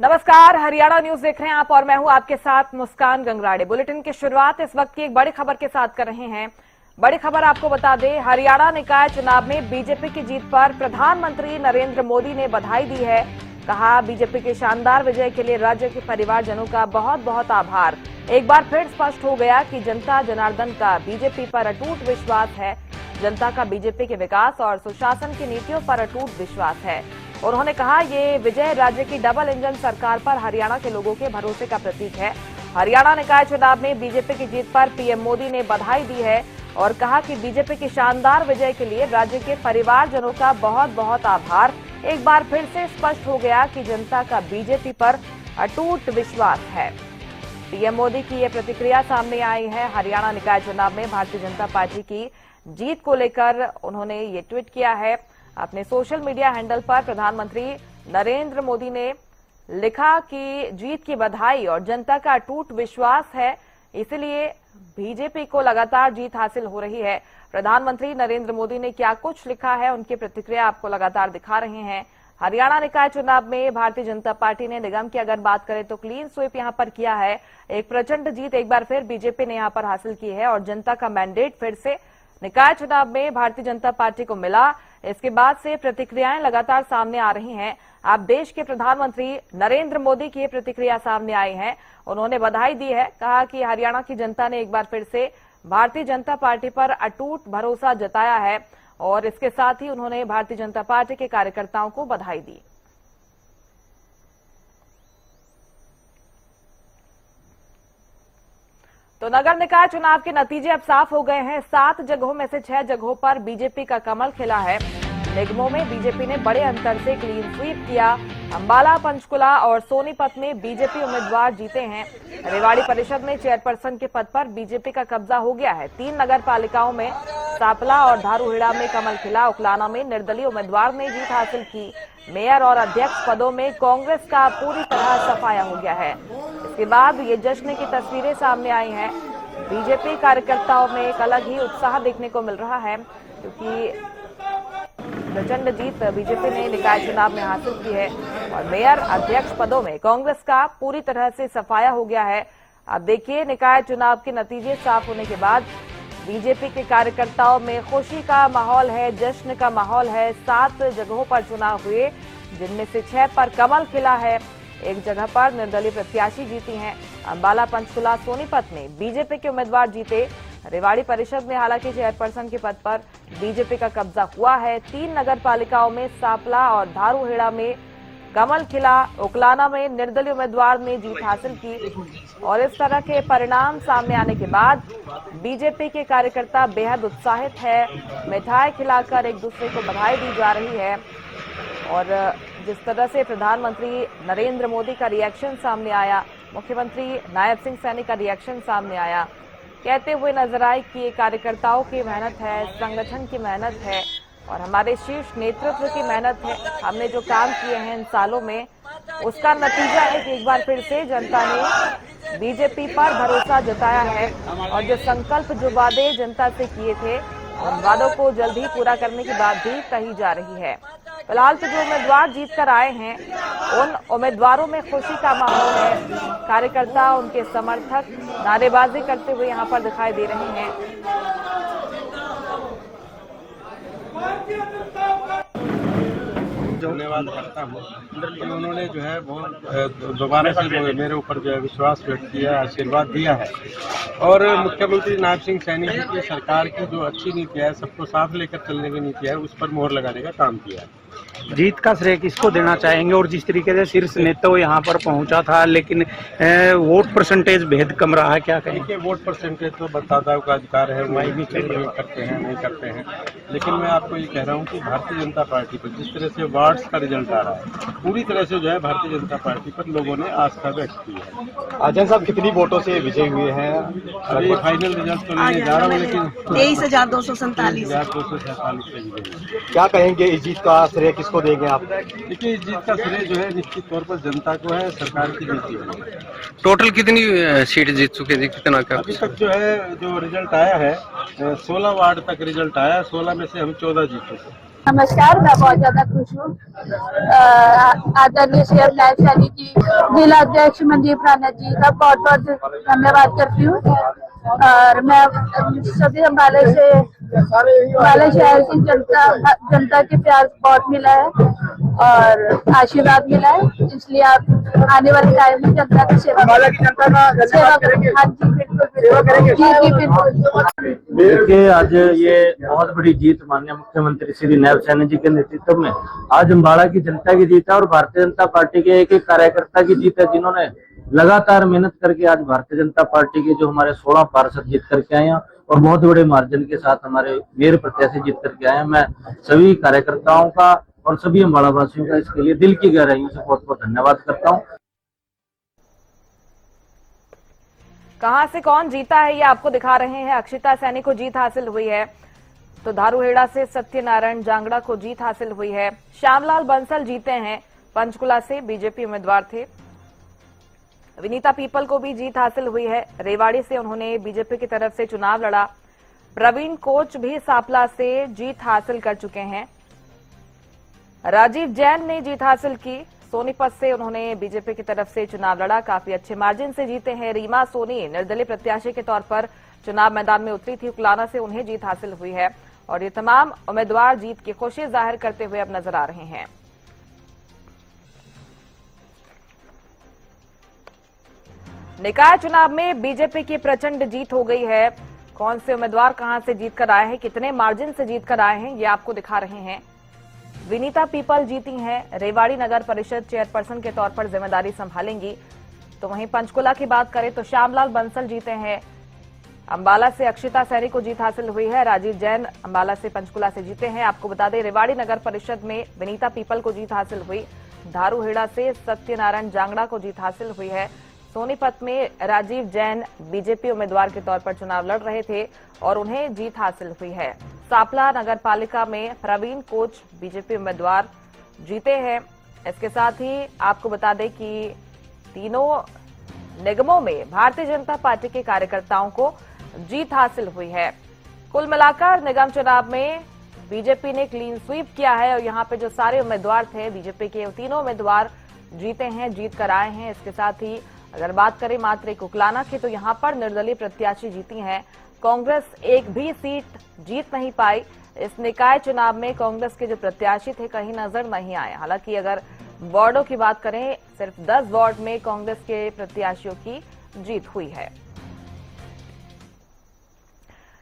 नमस्कार, हरियाणा न्यूज देख रहे हैं आप और मैं हूं आपके साथ मुस्कान गंगराड़े। बुलेटिन की शुरुआत इस वक्त की एक बड़ी खबर के साथ कर रहे हैं। बड़ी खबर आपको बता दें, हरियाणा निकाय चुनाव में बीजेपी की जीत पर प्रधानमंत्री नरेंद्र मोदी ने बधाई दी है। कहा, बीजेपी की शानदार विजय के लिए राज्य के परिवारजनों का बहुत बहुत आभार। एक बार फिर स्पष्ट हो गया कि जनता जनार्दन का बीजेपी पर अटूट विश्वास है। जनता का बीजेपी के विकास और सुशासन की नीतियों पर अटूट विश्वास है। उन्होंने कहा, ये विजय राज्य की डबल इंजन सरकार पर हरियाणा के लोगों के भरोसे का प्रतीक है। हरियाणा निकाय चुनाव में बीजेपी की जीत पर पीएम मोदी ने बधाई दी है और कहा कि बीजेपी की शानदार विजय के लिए राज्य के परिवारजनों का बहुत बहुत आभार। एक बार फिर से स्पष्ट हो गया कि जनता का बीजेपी पर अटूट विश्वास है। पीएम मोदी की ये प्रतिक्रिया सामने आई है। हरियाणा निकाय चुनाव में भारतीय जनता पार्टी की जीत को लेकर उन्होंने ये ट्वीट किया है। अपने सोशल मीडिया हैंडल पर प्रधानमंत्री नरेंद्र मोदी ने लिखा कि जीत की बधाई और जनता का अटूट विश्वास है, इसलिए बीजेपी को लगातार जीत हासिल हो रही है। प्रधानमंत्री नरेंद्र मोदी ने क्या कुछ लिखा है, उनकी प्रतिक्रिया आपको लगातार दिखा रहे हैं। हरियाणा निकाय चुनाव में भारतीय जनता पार्टी ने निगम की अगर बात करें तो क्लीन स्वीप यहां पर किया है। एक प्रचंड जीत एक बार फिर बीजेपी ने यहां पर हासिल की है और जनता का मैंडेट फिर से निकाय चुनाव में भारतीय जनता पार्टी को मिला। इसके बाद से प्रतिक्रियाएं लगातार सामने आ रही हैं। आप देश के प्रधानमंत्री नरेंद्र मोदी की प्रतिक्रिया सामने आई है। उन्होंने बधाई दी है। कहा कि हरियाणा की जनता ने एक बार फिर से भारतीय जनता पार्टी पर अटूट भरोसा जताया है और इसके साथ ही उन्होंने भारतीय जनता पार्टी के कार्यकर्ताओं को बधाई दी। तो नगर निकाय चुनाव के नतीजे अब साफ हो गए हैं। 7 जगहों में से 6 जगहों पर बीजेपी का कमल खिला है। निगमों में बीजेपी ने बड़े अंतर से क्लीन स्वीप किया। अंबाला, पंचकुला और सोनीपत में बीजेपी उम्मीदवार जीते हैं। रेवाड़ी परिषद में चेयरपर्सन के पद पर बीजेपी का कब्जा हो गया है। 3 नगर पालिकाओं में सापला और धारूहेड़ा में कमल खिला। उकलाना में निर्दलीय उम्मीदवार ने जीत हासिल की। मेयर और अध्यक्ष पदों में कांग्रेस का पूरी तरह सफाया हो गया है। इसके बाद ये जश्न की तस्वीरें सामने आई हैं। बीजेपी कार्यकर्ताओं में एक अलग ही उत्साह देखने को मिल रहा है, क्योंकि प्रचंड जीत बीजेपी ने निकाय चुनाव में हासिल की है और मेयर अध्यक्ष पदों में कांग्रेस का पूरी तरह से सफाया हो गया है। अब देखिए, निकाय चुनाव के नतीजे साफ होने के बाद बीजेपी के कार्यकर्ताओं में खुशी का माहौल है, जश्न का माहौल है। 7 जगहों पर चुनाव हुए, जिनमें से 6 पर कमल खिला है। एक जगह पर निर्दलीय प्रत्याशी जीती हैं। अंबाला, पंचकुला, सोनीपत में बीजेपी के उम्मीदवार जीते। रेवाड़ी परिषद में हालांकि चेयरपर्सन के पद पर बीजेपी का कब्जा हुआ है। 3 नगर पालिकाओं में सापला और धारूहेड़ा में कमल खिला। उकलाना में निर्दलीय उम्मीदवार ने जीत हासिल की और इस तरह के परिणाम सामने आने के बाद बीजेपी के कार्यकर्ता बेहद उत्साहित है। मिठाई खिलाकर एक दूसरे को बधाई दी जा रही है और जिस तरह से प्रधानमंत्री नरेंद्र मोदी का रिएक्शन सामने आया, मुख्यमंत्री नायब सिंह सैनी का रिएक्शन सामने आया, कहते हुए नजर आए कि ये कार्यकर्ताओं की मेहनत है, संगठन की मेहनत है और हमारे शीर्ष नेतृत्व की मेहनत है। हमने जो काम किए हैं इन सालों में, उसका नतीजा है कि एक बार फिर से जनता ने बीजेपी पर भरोसा जताया है और जो संकल्प, जो वादे जनता से किए थे, उन वादों को जल्द ही पूरा करने की बात भी कही जा रही है। फिलहाल तो जो उम्मीदवार जीत कर आए हैं, उन उम्मीदवारों में खुशी का माहौल है। कार्यकर्ता, उनके समर्थक नारेबाजी करते हुए यहाँ पर दिखाई दे रहे हैं। धन्यवाद करता हूँ कि उन्होंने जो है बहुत दोबारा से मेरे ऊपर जो है विश्वास व्यक्त किया, आशीर्वाद दिया है और मुख्यमंत्री नायब सिंह सैनी जी की सरकार की जो अच्छी नीति है, सबको साथ लेकर चलने की नीति है, उस पर मोहर लगाने का काम किया है। जीत का श्रेय किसको देना चाहेंगे? और जिस तरीके से शीर्ष नेता यहाँ पर पहुंचा था, लेकिन वोट परसेंटेज बेहद कम रहा है, क्या कहें? देखिए, वोट परसेंटेज तो मतदाताओं का अधिकार है, वही भी करते हैं नहीं करते हैं, लेकिन मैं आपको ये कह रहा हूँ कि भारतीय जनता पार्टी पर जिस तरह से वार्ड्स का रिजल्ट आ रहा है, पूरी तरह से जो है भारतीय जनता पार्टी पर लोगों ने आस्था व्यक्त की है। अजय साहब, कितनी वोटों से विजय हुए हैं? अभी फाइनल रिजल्ट तो नहीं जा रहा हूँ, लेकिन 23,247 से विजय। क्या कहेंगे, इस जीत का श्रेय किसको देंगे आप? देखिए, इस जीत का श्रेय जो है निश्चित तौर पर जनता को है, सरकार की नीति है। टोटल कितनी सीट जीत चुके थे, कितना का? अभी तक जो है जो रिजल्ट आया है, 16 वार्ड तक रिजल्ट आया, 16 में से हम 14 जीते थे। नमस्कार, मैं बहुत ज्यादा खुश हूँ। आदरणीय सीएम नायब सैनी जी, जिला अध्यक्ष मनदीप राणा जी का बहुत बहुत धन्यवाद करती हूँ। और मैं सभी अम्बाला शहर की जनता के प्यार बहुत मिला है और आशीर्वाद मिला है, इसलिए आप आने वाले टाइम में जनता की सेवा करेंगे। हाँ जी, बिल्कुल जी, बिल्कुल। देखिए, आज ये बहुत बड़ी जीत माननीय मुख्यमंत्री श्री नायब सैनी जी के नेतृत्व में आज अम्बाला की जनता की जीत है और भारतीय जनता पार्टी के एक एक कार्यकर्ता की जीत है, जिन्होंने लगातार मेहनत करके आज भारतीय जनता पार्टी के जो हमारे 16 पार्षद जीत करके आए हैं और बहुत बड़े मार्जिन के साथ हमारे मेयर प्रत्याशी जीत करके आए हैं। मैं सभी कार्यकर्ताओं का और सभी अम्बाला वासियों का इसके लिए दिल की गहराइयों से बहुत बहुत धन्यवाद करता हूँ। कहां से कौन जीता है ये आपको दिखा रहे हैं। अक्षिता सैनी को जीत हासिल हुई है, तो धारूहेड़ा से सत्यनारायण जांगड़ा को जीत हासिल हुई है। श्यामलाल बंसल जीते हैं, पंचकुला से बीजेपी उम्मीदवार थे। विनीता पीपल को भी जीत हासिल हुई है, रेवाड़ी से उन्होंने बीजेपी की तरफ से चुनाव लड़ा। प्रवीण कोच भी सापला से जीत हासिल कर चुके हैं। राजीव जैन ने जीत हासिल की, सोनीपत से उन्होंने बीजेपी की तरफ से चुनाव लड़ा, काफी अच्छे मार्जिन से जीते हैं। रीमा सोनी निर्दलीय प्रत्याशी के तौर पर चुनाव मैदान में उतरी थी, उकलाना से उन्हें जीत हासिल हुई है और ये तमाम उम्मीदवार जीत की खुशी जाहिर करते हुए अब नजर आ रहे हैं। निकाय चुनाव में बीजेपी की प्रचंड जीत हो गई है। कौन से उम्मीदवार कहां से जीत कर आए हैं, कितने मार्जिन से जीत कर आए हैं, ये आपको दिखा रहे हैं। विनीता पीपल जीती हैं, रेवाड़ी नगर परिषद चेयरपर्सन के तौर पर जिम्मेदारी संभालेंगी। तो वहीं पंचकुला की बात करें तो श्यामलाल बंसल जीते हैं, अम्बाला से अक्षिता सैनी को जीत हासिल हुई है। राजीव जैन अम्बाला से पंचकुला से जीते हैं। आपको बता दें, रेवाड़ी नगर परिषद में विनीता पीपल को जीत हासिल हुई। धारूहेड़ा से सत्यनारायण जांगड़ा को जीत हासिल हुई है। सोनीपत में राजीव जैन बीजेपी उम्मीदवार के तौर पर चुनाव लड़ रहे थे और उन्हें जीत हासिल हुई है। सापला नगर पालिका में प्रवीण कोच बीजेपी उम्मीदवार जीते हैं। इसके साथ ही आपको बता दें कि तीनों निगमों में भारतीय जनता पार्टी के कार्यकर्ताओं को जीत हासिल हुई है। कुल मिलाकर निगम चुनाव में बीजेपी ने क्लीन स्वीप किया है और यहां पे जो सारे उम्मीदवार थे बीजेपी के, तीनों उम्मीदवार जीते हैं, जीत कर आए हैं। इसके साथ ही अगर बात करें मात्र एक उकलाना की, तो यहां पर निर्दलीय प्रत्याशी जीती हैं। कांग्रेस एक भी सीट जीत नहीं पाई। इस निकाय चुनाव में कांग्रेस के जो प्रत्याशी थे कहीं नजर नहीं आए। हालांकि अगर वार्डों की बात करें, सिर्फ 10 वार्ड में कांग्रेस के प्रत्याशियों की जीत हुई है।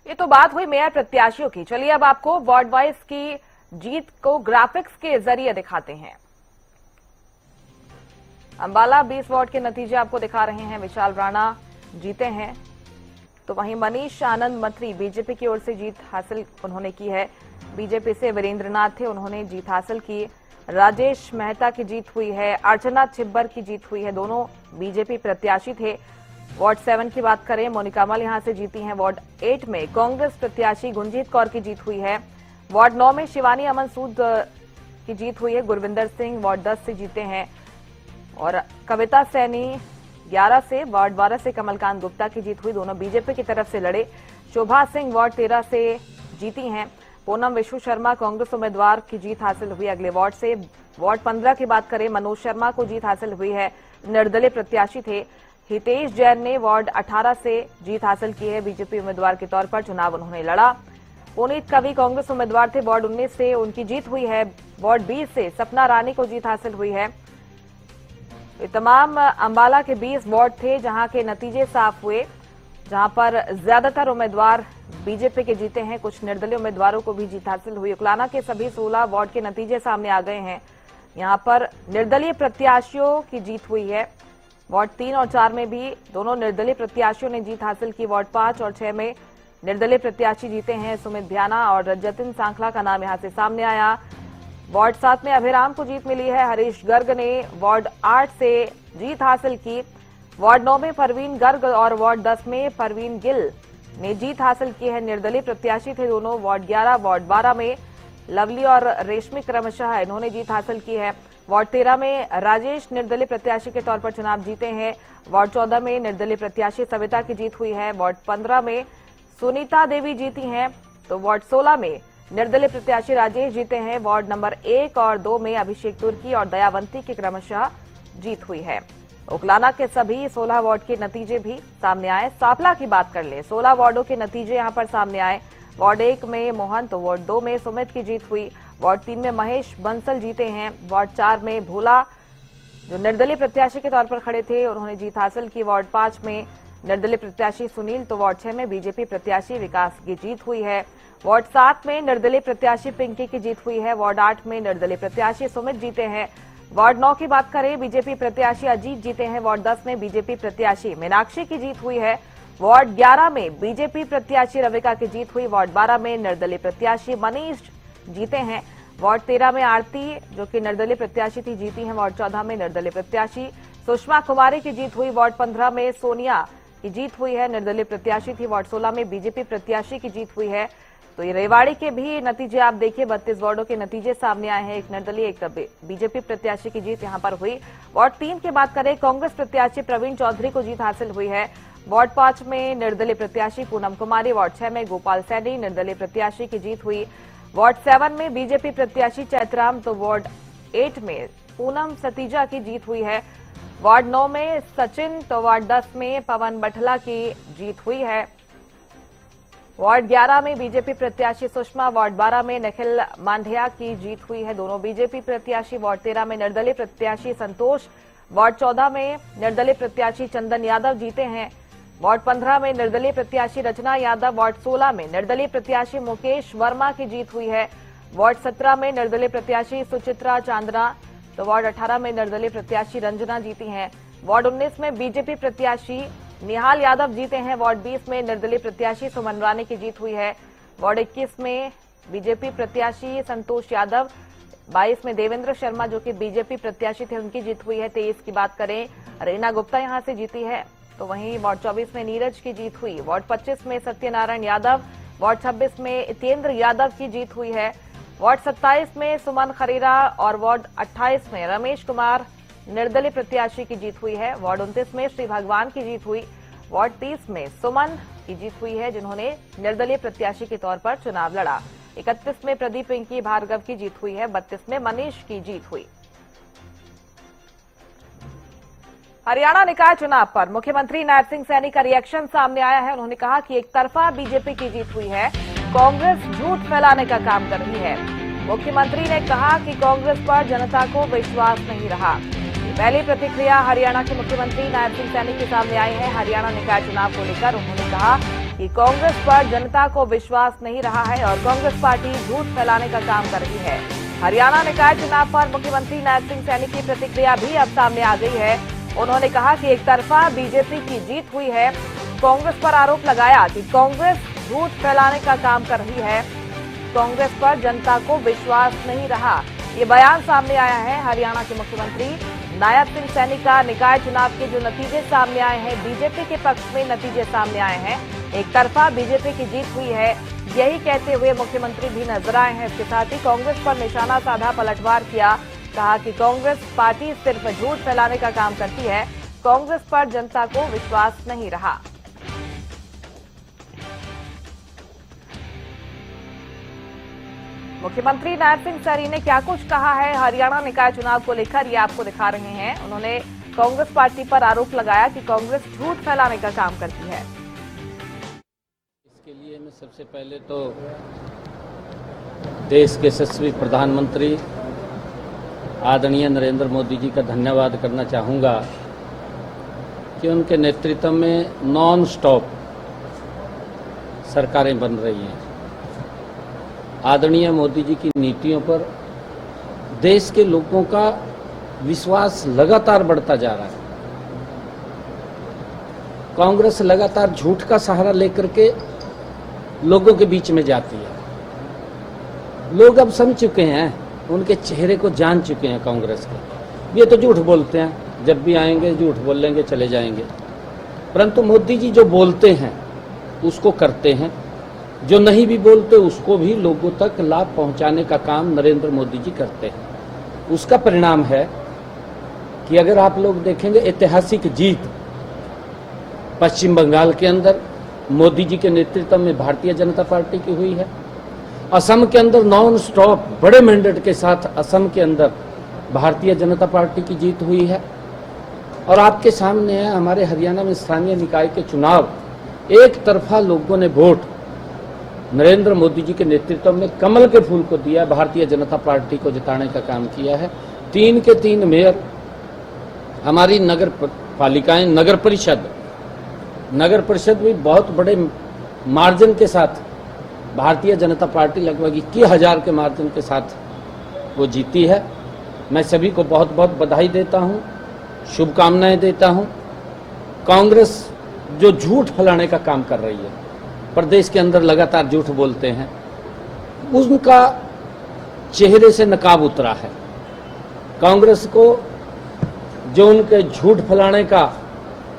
ये तो बात हुई मेयर प्रत्याशियों की। चलिए अब आपको वार्ड वाइज की जीत को ग्राफिक्स के जरिए दिखाते हैं। अम्बाला 20 वार्ड के नतीजे आपको दिखा रहे हैं। विशाल राणा जीते हैं, तो वहीं मनीष आनंद मंत्री बीजेपी की ओर से जीत हासिल उन्होंने की है। बीजेपी से वीरेंद्र नाथ थे, उन्होंने जीत हासिल की। राजेश मेहता की जीत हुई है। अर्चना छिब्बर की जीत हुई है, दोनों बीजेपी प्रत्याशी थे। वार्ड 7 की बात करें, मोनिका मल यहां से जीती हैं। वार्ड 8 में कांग्रेस प्रत्याशी गुंजीत कौर की जीत हुई है। वार्ड 9 में शिवानी अमन सूद की जीत हुई है। गुरविंदर सिंह वार्ड 10 से जीते हैं और कविता सैनी 11 से, वार्ड 12 से कमलकांत गुप्ता की जीत हुई, दोनों बीजेपी की तरफ से लड़े। शोभा सिंह वार्ड 13 से जीती हैं। पूनम विशु शर्मा कांग्रेस उम्मीदवार की जीत हासिल हुई अगले वार्ड से। वार्ड 15 की बात करें, मनोज शर्मा को जीत हासिल हुई है, निर्दलीय प्रत्याशी थे। हितेश जैन ने वार्ड 18 से जीत हासिल की है, बीजेपी उम्मीदवार के तौर पर चुनाव उन्होंने लड़ा। पुनीत कवि कांग्रेस उम्मीदवार थे, वार्ड 19 से उनकी जीत हुई है। वार्ड 20 से सपना रानी को जीत हासिल हुई है। ये तमाम अम्बाला के 20 वार्ड थे जहां के नतीजे साफ हुए, जहां पर ज्यादातर उम्मीदवार बीजेपी के जीते हैं, कुछ निर्दलीय उम्मीदवारों को भी जीत हासिल हुई। उकलाना के सभी 16 वार्ड के नतीजे सामने आ गए हैं। यहां पर निर्दलीय प्रत्याशियों की जीत हुई है। वार्ड 3 और 4 में भी दोनों निर्दलीय प्रत्याशियों ने जीत हासिल की। वार्ड 5 और 6 में निर्दलीय प्रत्याशी जीते हैं। सुमित भ्याना और जतिन सांखला का नाम यहां से सामने आया। वार्ड 7 में अभिराम को जीत मिली है। हरीश गर्ग ने वार्ड 8 से जीत हासिल की। वार्ड 9 में परवीन गर्ग और वार्ड 10 में परवीन गिल ने जीत हासिल की है, निर्दलीय प्रत्याशी थे दोनों। वार्ड 11, वार्ड 12 में लवली और रेशमी क्रमशः इन्होंने जीत हासिल की है। वार्ड 13 में राजेश निर्दलीय प्रत्याशी के तौर पर चुनाव जीते हैं। वार्ड 14 में निर्दलीय प्रत्याशी सविता की जीत हुई है। वार्ड 15 में सुनीता देवी जीती हैं, तो वार्ड 16 में निर्दलीय प्रत्याशी राजेश जीते हैं। वार्ड नंबर 1 और 2 में अभिषेक तुर्की और दयावंती की क्रमशः जीत हुई है। उकलाना के सभी 16 वार्ड के नतीजे भी सामने आए। सांपला की बात कर ले, 16 वार्डों के नतीजे यहां पर सामने आए। वार्ड 1 में मोहन तो वार्ड 2 में सुमित की जीत हुई। वार्ड 3 में महेश बंसल जीते हैं। वार्ड 4 में भोला जो निर्दलीय प्रत्याशी के तौर पर खड़े थे उन्होंने जीत हासिल की। वार्ड 5 में निर्दलीय प्रत्याशी सुनील तो वार्ड 6 में बीजेपी प्रत्याशी विकास की जीत हुई है। वार्ड 7 में निर्दलीय प्रत्याशी पिंकी की जीत हुई है। वार्ड 8 में निर्दलीय प्रत्याशी सुमित जीते हैं। वार्ड 9 की बात करें, बीजेपी प्रत्याशी अजीत जीते हैं। वार्ड 10 में बीजेपी प्रत्याशी मीनाक्षी की जीत हुई है। वार्ड 11 में बीजेपी प्रत्याशी रविका की जीत हुई। वार्ड 12 में निर्दलीय प्रत्याशी मनीष जीते हैं। वार्ड 13 में आरती जो कि निर्दलीय प्रत्याशी थी जीती हैं। वार्ड 14 में निर्दलीय प्रत्याशी सुषमा कुमारी की जीत हुई। वार्ड 15 में सोनिया की जीत हुई है, निर्दलीय प्रत्याशी थी। वार्ड 16 में बीजेपी प्रत्याशी की जीत हुई है। तो ये रेवाड़ी के भी नतीजे आप देखिए, 32 वार्डों के नतीजे सामने आए हैं। एक निर्दलीय एक बीजेपी प्रत्याशी की जीत यहां पर हुई। वार्ड 3 की बात करें, कांग्रेस प्रत्याशी प्रवीण चौधरी को जीत हासिल हुई है। वार्ड 5 में निर्दलीय प्रत्याशी पूनम कुमारी, वार्ड 6 में गोपाल सैनी निर्दलीय प्रत्याशी की जीत हुई। वार्ड 7 में बीजेपी प्रत्याशी चैतराम तो वार्ड 8 में पूनम सतीजा की जीत हुई है। वार्ड 9 में सचिन तो वार्ड 10 में पवन बठला की जीत हुई है। वार्ड 11 में बीजेपी प्रत्याशी सुषमा, वार्ड 12 में निखिल मांढिया की जीत हुई है, दोनों बीजेपी प्रत्याशी। वार्ड 13 में निर्दलीय प्रत्याशी संतोष, वार्ड 14 में निर्दलीय प्रत्याशी चंदन यादव जीते हैं। वार्ड 15 में निर्दलीय प्रत्याशी रचना यादव, वार्ड 16 में निर्दलीय प्रत्याशी मुकेश वर्मा की जीत हुई है। वार्ड 17 में निर्दलीय प्रत्याशी सुचित्रा चांदना तो वार्ड 18 में निर्दलीय प्रत्याशी रंजना जीती हैं। वार्ड 19 में बीजेपी प्रत्याशी निहाल यादव जीते हैं। वार्ड 20 में निर्दलीय प्रत्याशी सुमन रानी की जीत हुई है। वार्ड 21 में बीजेपी प्रत्याशी संतोष यादव, 22 में देवेंद्र शर्मा जो कि बीजेपी प्रत्याशी थे उनकी जीत हुई है। 23 की बात करें, रीना गुप्ता यहां से जीती है। तो वहीं वार्ड 24 में नीरज की जीत हुई। वार्ड 25 में सत्यनारायण यादव, वार्ड 26 में इतेंद्र यादव की जीत हुई है। वार्ड 27 में सुमन खरेरा और वार्ड 28 में रमेश कुमार निर्दलीय प्रत्याशी की जीत हुई है। वार्ड 29 में श्री भगवान की जीत हुई। वार्ड 30 में सुमन की जीत हुई है जिन्होंने निर्दलीय प्रत्याशी के तौर पर चुनाव लड़ा। 31 में प्रदीप पिंकी भार्गव की जीत हुई है। 32 में मनीष की जीत हुई। हरियाणा निकाय चुनाव पर मुख्यमंत्री नायब सिंह सैनी का रिएक्शन सामने आया है। उन्होंने कहा कि एक तरफा बीजेपी की जीत हुई है, कांग्रेस झूठ फैलाने का काम कर रही है। मुख्यमंत्री ने कहा कि कांग्रेस पर जनता को विश्वास नहीं रहा। पहली प्रतिक्रिया हरियाणा के मुख्यमंत्री नायब सिंह सैनी के सामने आई है। हरियाणा निकाय चुनाव को लेकर उन्होंने कहा कि कांग्रेस पर जनता को विश्वास नहीं रहा है और कांग्रेस पार्टी झूठ फैलाने का काम कर रही है। हरियाणा निकाय चुनाव पर मुख्यमंत्री नायब सिंह सैनी की प्रतिक्रिया भी अब सामने आ गई है। उन्होंने कहा कि एक तरफा बीजेपी की जीत हुई है। कांग्रेस पर आरोप लगाया कि कांग्रेस झूठ फैलाने का काम कर रही है, कांग्रेस पर जनता को विश्वास नहीं रहा। ये बयान सामने आया है हरियाणा के मुख्यमंत्री नायब सिंह सैनी का। निकाय चुनाव के जो नतीजे सामने आए हैं, बीजेपी के पक्ष में नतीजे सामने आए हैं, एक तरफा बीजेपी की जीत हुई है, यही कहते हुए मुख्यमंत्री भी नजर आए हैं। इसके साथ ही कांग्रेस पर निशाना साधा, पलटवार किया, कहा कि कांग्रेस पार्टी सिर्फ झूठ फैलाने का काम करती है, कांग्रेस पर जनता को विश्वास नहीं रहा। मुख्यमंत्री नायब सिंह सैनी ने क्या कुछ कहा है हरियाणा निकाय चुनाव को लेकर, ये आपको दिखा रहे हैं। उन्होंने कांग्रेस पार्टी पर आरोप लगाया कि कांग्रेस झूठ फैलाने का काम करती है। इसके लिए मैं सबसे पहले तो देश के यशस्वी प्रधानमंत्री आदरणीय नरेंद्र मोदी जी का धन्यवाद करना चाहूँगा कि उनके नेतृत्व में नॉन स्टॉप सरकारें बन रही हैं। आदरणीय मोदी जी की नीतियों पर देश के लोगों का विश्वास लगातार बढ़ता जा रहा है। कांग्रेस लगातार झूठ का सहारा लेकर के लोगों के बीच में जाती है। लोग अब समझ चुके हैं, उनके चेहरे को जान चुके हैं कांग्रेस के। ये तो झूठ बोलते हैं, जब भी आएंगे झूठ बोल लेंगे, चले जाएंगे। परंतु मोदी जी जो बोलते हैं उसको करते हैं, जो नहीं भी बोलते उसको भी लोगों तक लाभ पहुंचाने का काम नरेंद्र मोदी जी करते हैं। उसका परिणाम है कि अगर आप लोग देखेंगे, ऐतिहासिक जीत पश्चिम बंगाल के अंदर मोदी जी के नेतृत्व में भारतीय जनता पार्टी की हुई है। असम के अंदर नॉन स्टॉप बड़े मैंडेट के साथ असम के अंदर भारतीय जनता पार्टी की जीत हुई है। और आपके सामने है हमारे हरियाणा में स्थानीय निकाय के चुनाव, एक तरफा लोगों ने वोट नरेंद्र मोदी जी के नेतृत्व में कमल के फूल को दिया, भारतीय जनता पार्टी को जिताने का काम किया है। 3 के 3 मेयर, हमारी नगर पालिकाएं, नगर परिषद भी बहुत बड़े मार्जिन के साथ भारतीय जनता पार्टी लगभग 21,000 के मार्जिन के साथ वो जीती है। मैं सभी को बहुत बहुत बधाई देता हूं, शुभकामनाएं देता हूं। कांग्रेस जो झूठ फैलाने का काम कर रही है, प्रदेश के अंदर लगातार झूठ बोलते हैं, उनका चेहरे से नकाब उतरा है। कांग्रेस को जो उनके झूठ फैलाने का,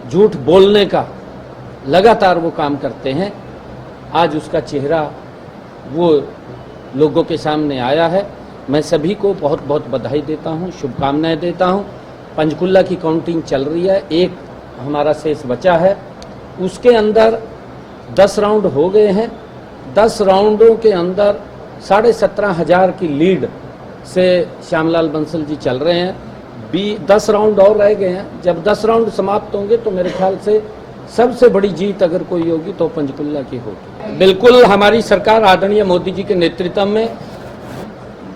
झूठ बोलने का लगातार वो काम करते हैं, आज उसका चेहरा वो लोगों के सामने आया है। मैं सभी को बहुत बहुत बधाई देता हूं, शुभकामनाएं देता हूं। पंचकुला की काउंटिंग चल रही है, एक हमारा शेष बचा है, उसके अंदर 10 राउंड हो गए हैं। 10 राउंडों के अंदर 17,500 की लीड से श्यामलाल बंसल जी चल रहे हैं। 10 राउंड और रह गए हैं। जब 10 राउंड समाप्त होंगे तो मेरे ख्याल से सबसे बड़ी जीत अगर कोई होगी तो पंचकुला की होगी। बिल्कुल हमारी सरकार आदरणीय मोदी जी के नेतृत्व में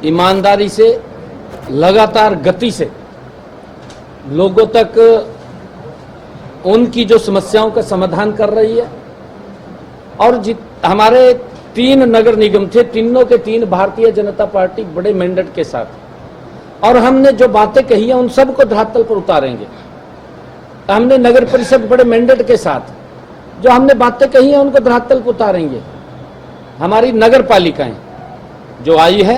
ईमानदारी से, लगातार गति से लोगों तक उनकी जो समस्याओं का समाधान कर रही है। और हमारे 3 नगर निगम थे, तीनों के 3 भारतीय जनता पार्टी बड़े मैंडेट के साथ, और हमने जो बातें कही है उन सब को धरातल पर उतारेंगे। हमने नगर परिषद बड़े मैंडेट के साथ जो हमने बातें कही हैं उनको धरातल पर उतारेंगे। हमारी नगर पालिकाएं जो आई है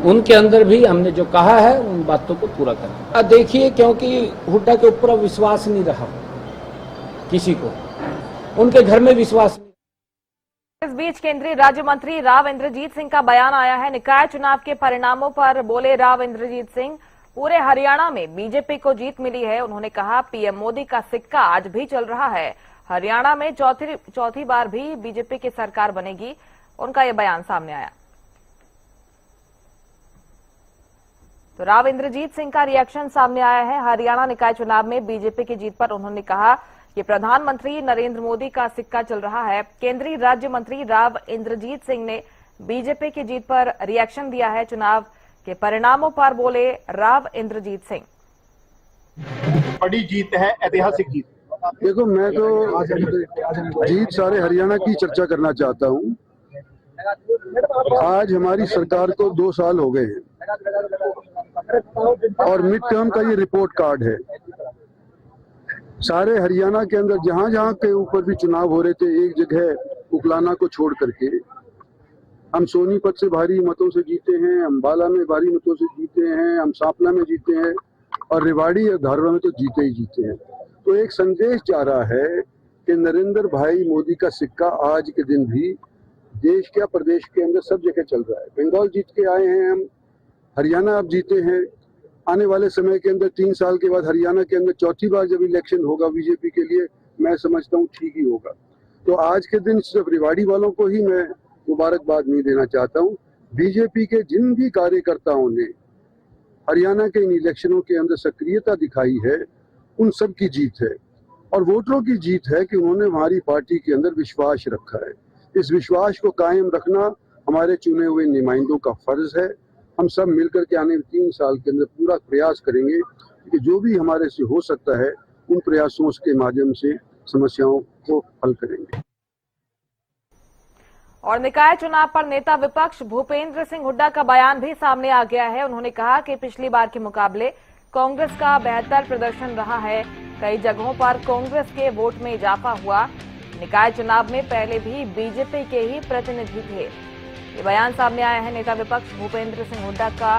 उनके अंदर भी हमने जो कहा है उन बातों को पूरा करें। देखिए, क्योंकि हुड्डा के ऊपर विश्वास नहीं रहा किसी को, उनके घर में विश्वास नहीं। इस बीच केंद्रीय राज्य मंत्री राव इंद्रजीत सिंह का बयान आया है। निकाय चुनाव के परिणामों पर बोले राव इंद्रजीत सिंह, पूरे हरियाणा में बीजेपी को जीत मिली है। उन्होंने कहा पीएम मोदी का सिक्का आज भी चल रहा है, हरियाणा में चौथी बार भी बीजेपी की सरकार बनेगी। उनका यह बयान सामने आया। तो राव इंद्रजीत सिंह का रिएक्शन सामने आया है। हरियाणा निकाय चुनाव में बीजेपी की जीत पर उन्होंने कहा कि प्रधानमंत्री नरेंद्र मोदी का सिक्का चल रहा है। केंद्रीय राज्य मंत्री राव इंद्रजीत सिंह ने बीजेपी की जीत पर रिएक्शन दिया है। चुनाव के परिणामों पर बोले राव इंद्रजीत सिंह। बड़ी जीत है, ऐतिहासिक जीत। देखो, मैं तो जीत सारे हरियाणा की चर्चा करना चाहता हूँ। आज हमारी सरकार को 2 साल हो गए हैं और मिड टर्म का ये रिपोर्ट कार्ड है। सारे हरियाणा के अंदर जहां जहां के ऊपर भी चुनाव हो रहे थे, एक जगह उकलाना को छोड़ करके हम सोनीपत से भारी मतों से जीते हैं, अंबाला में भारी मतों से जीते हैं, हम सांपला में जीते हैं और रेवाड़ी और धारवा में तो जीते ही जीते हैं। तो एक संदेश जा रहा है कि नरेंद्र भाई मोदी का सिक्का आज के दिन भी देश के प्रदेश के अंदर सब जगह चल रहा है। बंगाल जीत के आए हैं हम, हरियाणा अब जीते हैं। आने वाले समय के अंदर 3 साल के बाद हरियाणा के अंदर चौथी बार जब इलेक्शन होगा बीजेपी के लिए, मैं समझता हूँ ठीक ही होगा। तो आज के दिन सिर्फ रेवाड़ी वालों को ही मैं मुबारकबाद नहीं देना चाहता हूँ, बीजेपी के जिन भी कार्यकर्ताओं ने हरियाणा के इन इलेक्शनों के अंदर सक्रियता दिखाई है, उन सब की जीत है। और वोटरों की जीत है कि उन्होंने हमारी पार्टी के अंदर विश्वास रखा है। इस विश्वास को कायम रखना हमारे चुने हुए नुमाइंदों का फर्ज है। हम सब मिलकर के आने 3 साल के अंदर पूरा प्रयास करेंगे कि जो भी हमारे से हो सकता है उन प्रयासों के माध्यम से समस्याओं को हल करेंगे। और निकाय चुनाव पर नेता विपक्ष भूपेंद्र सिंह हुड्डा का बयान भी सामने आ गया है। उन्होंने कहा कि पिछली बार के मुकाबले कांग्रेस का बेहतर प्रदर्शन रहा है, कई जगहों पर कांग्रेस के वोट में इजाफा हुआ। निकाय चुनाव में पहले भी बीजेपी के ही प्रतिनिधि थे। ये बयान सामने आया है नेता विपक्ष भूपेंद्र सिंह हुड्डा का।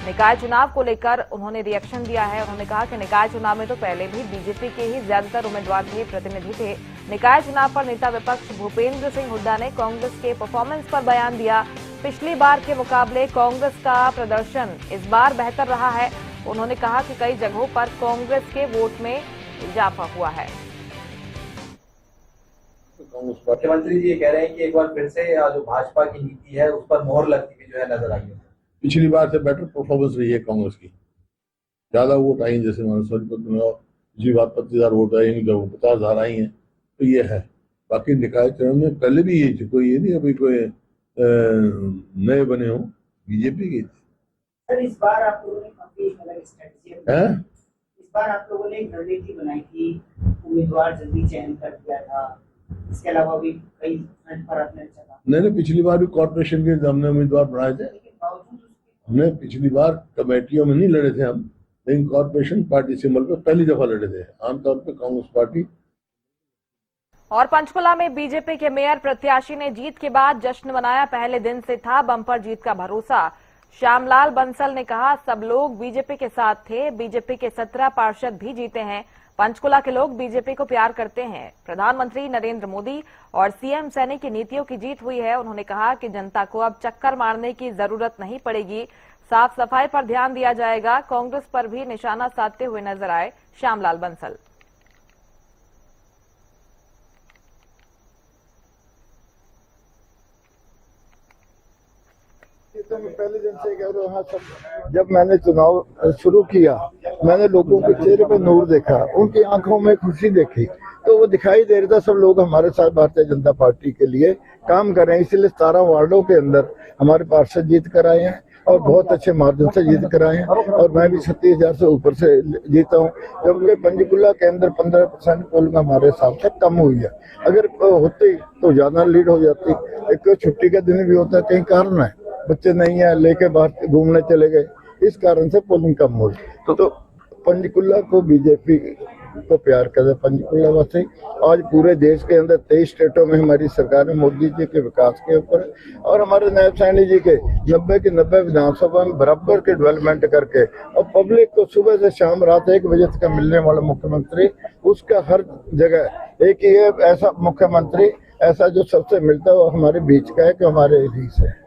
निकाय चुनाव को लेकर उन्होंने रिएक्शन दिया है। उन्होंने कहा कि निकाय चुनाव में तो पहले भी बीजेपी के ही ज्यादातर उम्मीदवार थे, प्रतिनिधि थे। निकाय चुनाव पर नेता विपक्ष भूपेंद्र सिंह हुड्डा ने कांग्रेस के परफॉर्मेंस पर बयान दिया। पिछली बार के मुकाबले कांग्रेस का प्रदर्शन इस बार बेहतर रहा है। उन्होंने कहा कि कई जगहों पर कांग्रेस के वोट में इजाफा हुआ है। कांग्रेस पार्टी। मुख्यमंत्री जी ये कह रहे हैं कि एक बार फिर से जो भाजपा की नीति है उस पर मोहर लगती हुई जो है नजर आई है। पिछली बार से बेटर परफॉर्मेंस रही है कांग्रेस की, ज्यादा वोट आई, जैसे सोनीपत में पिछली बार 25,000 वोट आए, 50,000 आई हैं, तो ये है। बाकी निकाय चुनाव में पहले भी ये कोई ये नहीं अभी कोई नए बने हो, बीजेपी के। सर इस बार आप लोगों ने काफी अलग स्ट्रेटजी है, इस बार आप लोगों ने एक रणनीति बनाई थी, उम्मीदवार जल्दी चयन कर दिया था, इसके अलावा भी कई फ्रंट पर आपने अच्छा काम। नहीं, पिछली बार भी कॉर्पोरेशन के हमने उम्मीदवार बनाए थे, लेकिन बावजूद हमने पिछली बार कमेटियों में नहीं लड़े थे हम, लेकिन कॉर्पोरेशन पार्टी सिंबल पे पहली दफा लड़े थे। आमतौर पे कांग्रेस पार्टी। और पंचकुला में बीजेपी के मेयर प्रत्याशी ने जीत के बाद जश्न मनाया। पहले दिन से था बम्पर जीत का भरोसा। श्यामलाल बंसल ने कहा, सब लोग बीजेपी के साथ थे, बीजेपी के 17 पार्षद भी जीते हैं। पंचकुला के लोग बीजेपी को प्यार करते हैं। प्रधानमंत्री नरेंद्र मोदी और सीएम सैनी की नीतियों की जीत हुई है। उन्होंने कहा कि जनता को अब चक्कर मारने की जरूरत नहीं पड़ेगी, साफ सफाई पर ध्यान दिया जाएगा। कांग्रेस पर भी निशाना साधते हुए नजर आए श्यामलाल बंसल। तो मैं पहले दिन से कह रहा हूँ, सब जब मैंने चुनाव शुरू किया, मैंने लोगों के चेहरे पे नूर देखा, उनकी आंखों में खुशी देखी, तो वो दिखाई दे रहा था सब लोग हमारे साथ भारतीय जनता पार्टी के लिए काम कर रहे हैं। इसलिए 17 वार्डों के अंदर हमारे पार्षद जीत कर आए हैं और बहुत अच्छे मार्जिन से जीत कर आए हैं, और मैं भी 37,000 से ऊपर से जीता हूँ, जबकि पंचकुला के अंदर 15% पोलिंग हमारे हिसाब से कम हुई है। अगर होती तो ज्यादा लीड हो जाती। एक छुट्टी का दिन भी होता है, कहीं कारण है, बच्चे नहीं है, लेके बाहर घूमने चले गए, इस कारण से पोलिंग कम हुई। तो पंचकुला को बीजेपी को प्यार करे पंचकुला वासी। आज पूरे देश के अंदर 23 स्टेटों में हमारी सरकार है मोदी जी के विकास के ऊपर, और हमारे नायब सैनी जी के 90 के 90 विधानसभा में बराबर के डेवलपमेंट करके, और पब्लिक को सुबह से शाम रात 1 बजे तक मिलने वाला मुख्यमंत्री, उसका हर जगह एक ही है ऐसा मुख्यमंत्री, ऐसा जो सबसे मिलता है, वो हमारे बीच का है कि हमारे बीच है।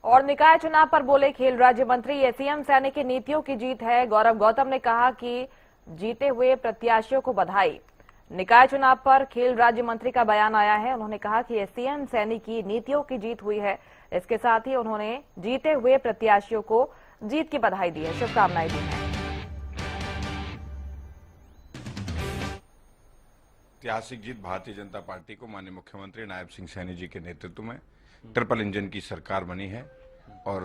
और निकाय चुनाव पर बोले खेल राज्य मंत्री, ये सीएम सैनी की नीतियों की जीत है। गौरव गौतम ने कहा कि जीते हुए प्रत्याशियों को बधाई। निकाय चुनाव पर खेल राज्य मंत्री का बयान आया है। उन्होंने कहा कि ये सीएम सैनी की नीतियों की जीत हुई है। इसके साथ ही उन्होंने जीते हुए प्रत्याशियों को जीत की बधाई दी है, शुभकामनाएं दी हैं। ऐतिहासिक जीत भारतीय जनता पार्टी को माननीय मुख्यमंत्री नायब सिंह सैनी जी के नेतृत्व में ट्रिपल इंजन की सरकार बनी है, और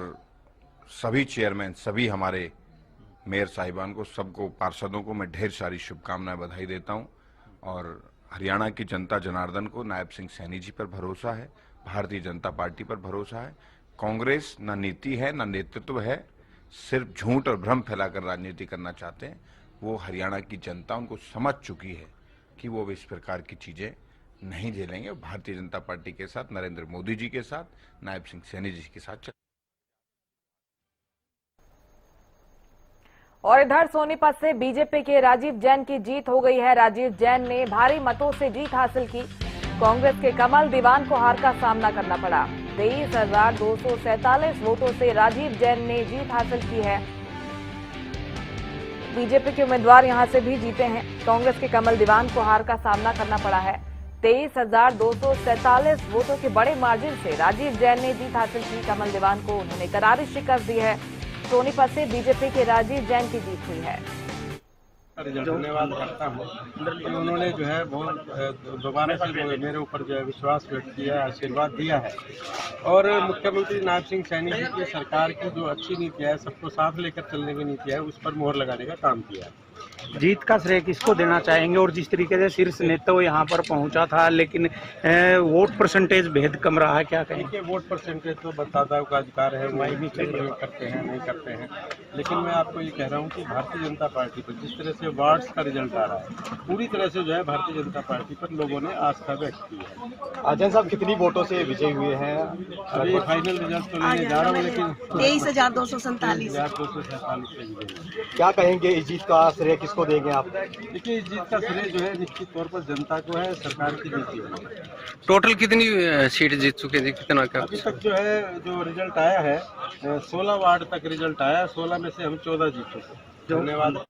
सभी चेयरमैन, सभी हमारे मेयर साहिबान को, सबको, पार्षदों को मैं ढेर सारी शुभकामनाएं, बधाई देता हूं। और हरियाणा की जनता जनार्दन को नायब सिंह सैनी जी पर भरोसा है, भारतीय जनता पार्टी पर भरोसा है। कांग्रेस न नीति है न नेतृत्व है, सिर्फ झूठ और भ्रम फैलाकर राजनीति करना चाहते हैं। वो हरियाणा की जनता उनको समझ चुकी है कि वो इस प्रकार की चीजें नहीं झेलेंगे। भारतीय जनता पार्टी के साथ, नरेंद्र मोदी जी के साथ, नायब सिंह सैनी जी के साथ। और इधर सोनीपत से बीजेपी के राजीव जैन की जीत हो गई है। राजीव जैन ने भारी मतों से जीत हासिल की। कांग्रेस के कमल दीवान को हार का सामना करना पड़ा। 23,247 वोटों से राजीव जैन ने जीत हासिल की है। बीजेपी के उम्मीदवार यहां से भी जीते हैं। कांग्रेस के कमल दीवान को हार का सामना करना पड़ा है। 23,247 वोटों के बड़े मार्जिन से राजीव जैन ने जीत हासिल की। कमल दीवान को उन्होंने करारी शिकस्त दी है। सोनीपत से बीजेपी के राजीव जैन की जीत हुई है। धन्यवाद करता हूँ कि उन्होंने जो है बहुत दोबारा से मेरे ऊपर जो है विश्वास व्यक्त किया, आशीर्वाद दिया है। और मुख्यमंत्री नायब सिंह सैनी जी की सरकार की जो अच्छी नीति है, सबको साथ लेकर चलने की नीति है, उस पर मोहर लगाने का काम किया है। जीत का श्रेय किसको देना चाहेंगे? और जिस तरीके से शीर्ष नेता यहाँ पर पहुंचा था, लेकिन वोट परसेंटेज बेहद कम रहा है, क्या कहें? देखिए, वोट परसेंटेज तो मतदाताओं का अधिकार है, वही भी करते हैं नहीं करते हैं। लेकिन मैं आपको ये कह रहा हूँ कि भारतीय जनता पार्टी पर जिस तरह से वार्ड्स का रिजल्ट आ रहा है, पूरी तरह से जो है भारतीय जनता पार्टी पर लोगों ने आस्था व्यक्त की है। आजन साहब कितनी वोटों से विजय हुए हैं? अभी फाइनल रिजल्ट तो लेने जा रहा हूँ, लेकिन 23,247 23,247 से विजय। क्या कहेंगे इस जीत का श्रेय किसको देंगे आप? देखिए, इस जीत का श्रेय जो है निश्चित तौर पर जनता को है, सरकार की नीति है। टोटल कितनी सीट जीत चुके थे, कितना क्या? अभी तक जो है जो रिजल्ट आया है 16 वार्ड तक रिजल्ट आया, 16 में से हम 14 जीते। धन्यवाद।